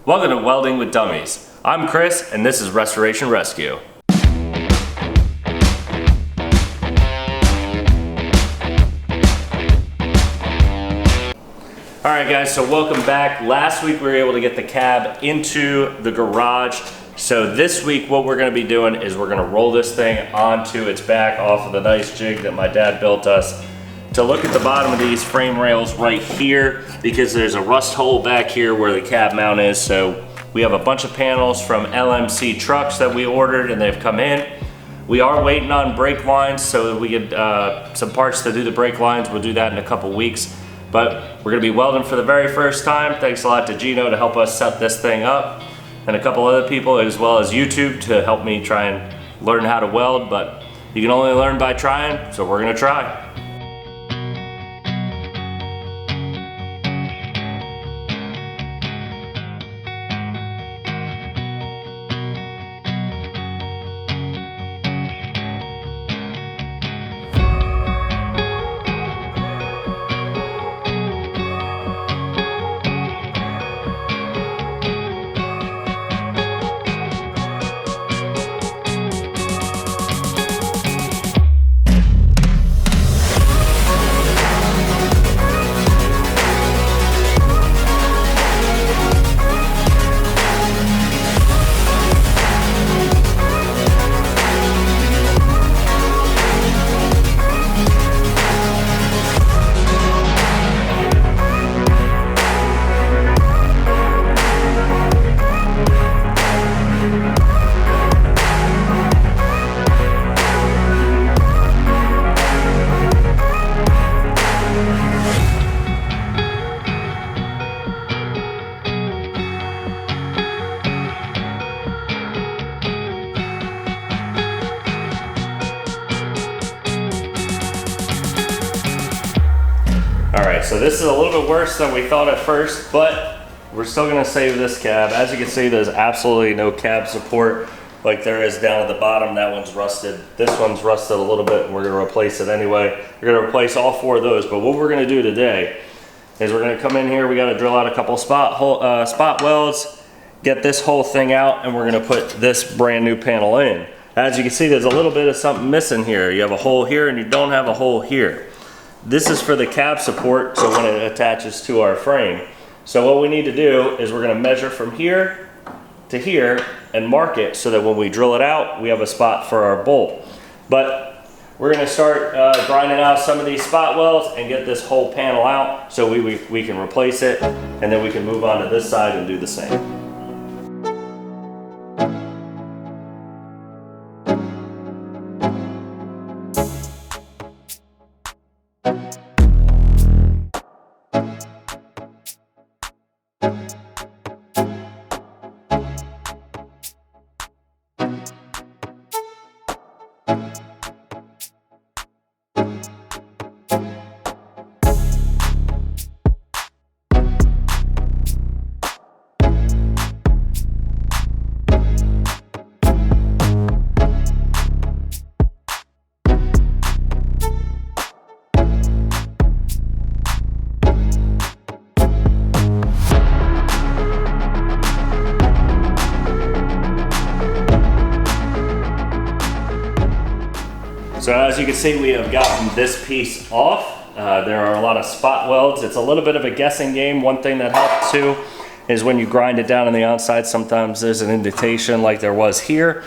Welcome to Welding with Dummies. I'm Chris, and this is Restoration Rescue. Alright guys, so welcome back. Last week we were able to get the cab into the garage. So this week what we're going to be doing is we're going to roll this thing onto its back off of the nice jig that my dad built us. To look at the bottom of these frame rails right here, because there's a rust hole back here where the cab mount is. So we have a bunch of panels from LMC trucks that we ordered and they've come in. We are waiting on brake lines so that we get some parts to do the brake lines. We'll do that in a couple weeks. But we're gonna be welding for the very first time. Thanks a lot to Gino to help us set this thing up, and a couple other people as well as YouTube to help me try and learn how to weld. But you can only learn by trying, so we're gonna try. Alright, so this is a little bit worse than we thought at first, but we're still going to save this cab. As you can see, there's absolutely no cab support like there is down at the bottom. That one's rusted. This one's rusted a little bit, and we're going to replace it anyway. We're going to replace all four of those, but what we're going to do today is we're going to come in here. We got to drill out a couple spot welds, get this whole thing out, and we're going to put this brand new panel in. As you can see, there's a little bit of something missing here. You have a hole here, and you don't have a hole here. This is for the cab support, so when it attaches to our frame. So what we need to do is we're going to measure from here to here and mark it so that when we drill it out, we have a spot for our bolt. But we're going to start grinding out some of these spot welds and get this whole panel out so we can replace it, and then we can move on to this side and do the same. So as you can see, we have gotten this piece off. There are a lot of spot welds. It's a little bit of a guessing game. One thing that helps too is when you grind it down on the outside, sometimes there's an indentation like there was here.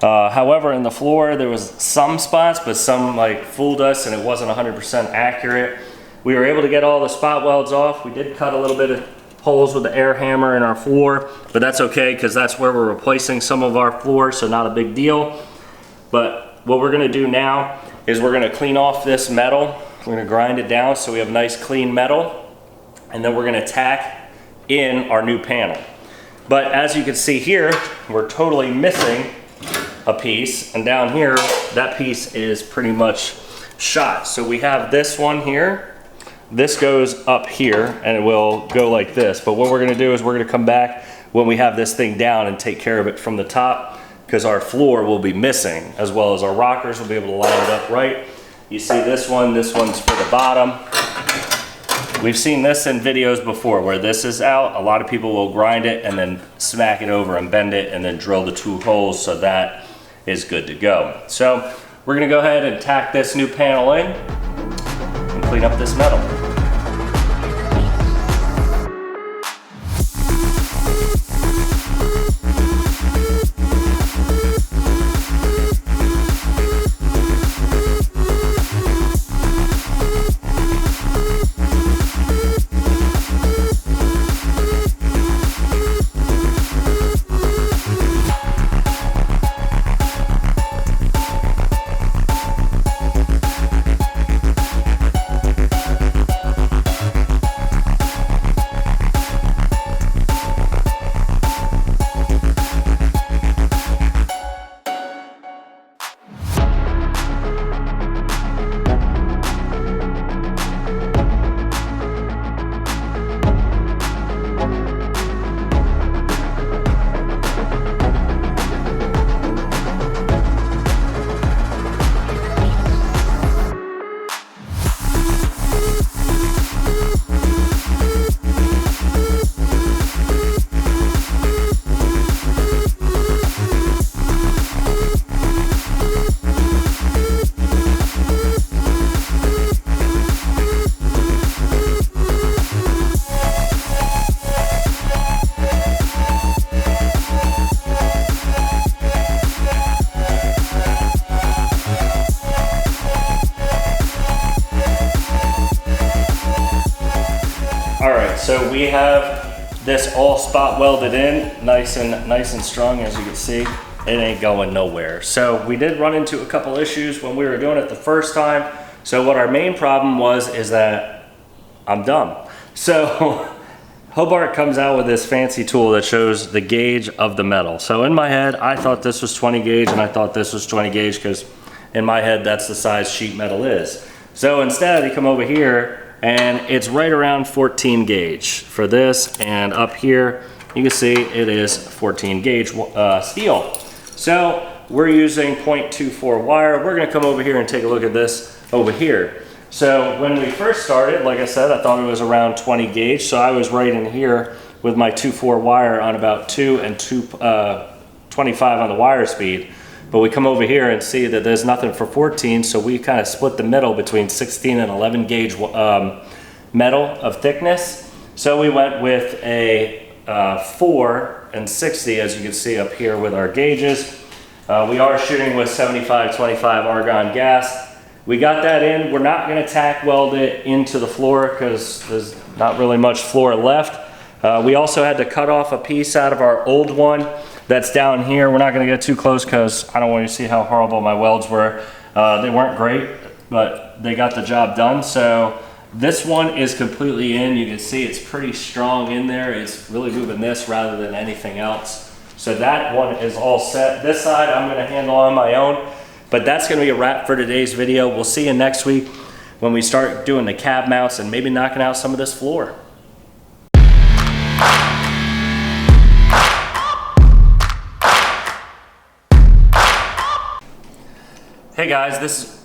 However, in the floor, there was some spots, but some like fooled us and it wasn't 100% accurate. We were able to get all the spot welds off. We did cut a little bit of holes with the air hammer in our floor, but that's okay because that's where we're replacing some of our floor, so not a big deal. But what we're going to do now is we're going to clean off this metal. We're going to grind it down so we have nice clean metal, and then we're going to tack in our new panel. But as you can see here, we're totally missing a piece, and down here that piece is pretty much shot. So we have this one here, this goes up here, and it will go like this. But what we're going to do is we're going to come back when we have this thing down and take care of it from the top, because our floor will be missing, as well as our rockers will be able to line it up right. You see this one's for the bottom. We've seen this in videos before where this is out. A lot of people will grind it and then smack it over and bend it and then drill the 2 holes, so that is good to go. So we're gonna go ahead and tack this new panel in and clean up this metal. So we have this all spot welded in, nice and strong, as you can see. It ain't going nowhere. So we did run into a couple issues when we were doing it the first time. So what our main problem was is that I'm dumb. So Hobart comes out with this fancy tool that shows the gauge of the metal. So in my head, I thought this was 20 gauge and I thought this was 20 gauge because in my head, that's the size sheet metal is. So instead, you come over here and it's right around 14 gauge for this, and up here you can see it is 14 gauge steel. So we're using 0.24 wire. We're gonna come over here and take a look at this over here. So when we first started, like I said, I thought it was around 20 gauge, so I was right in here with my 2.4 wire on about 2 and 25 on the wire speed. But we come over here and see that there's nothing for 14, so we kind of split the middle between 16 and 11 gauge metal of thickness. So we went with a 4 and 60, as you can see up here with our gauges. We are shooting with 75-25 argon gas. We got that in. We're not going to tack weld it into the floor because there's not really much floor left. We also had to cut off a piece out of our old one that's down here. We're not going to get too close because I don't want you to see how horrible my welds were. They weren't great, but they got the job done. So this one is completely in. You can see it's pretty strong in there. It's really moving this rather than anything else. So that one is all set. This side I'm going to handle on my own, but that's going to be a wrap for today's video. We'll see you next week when we start doing the cab mounts and maybe knocking out some of this floor. Hey guys, this is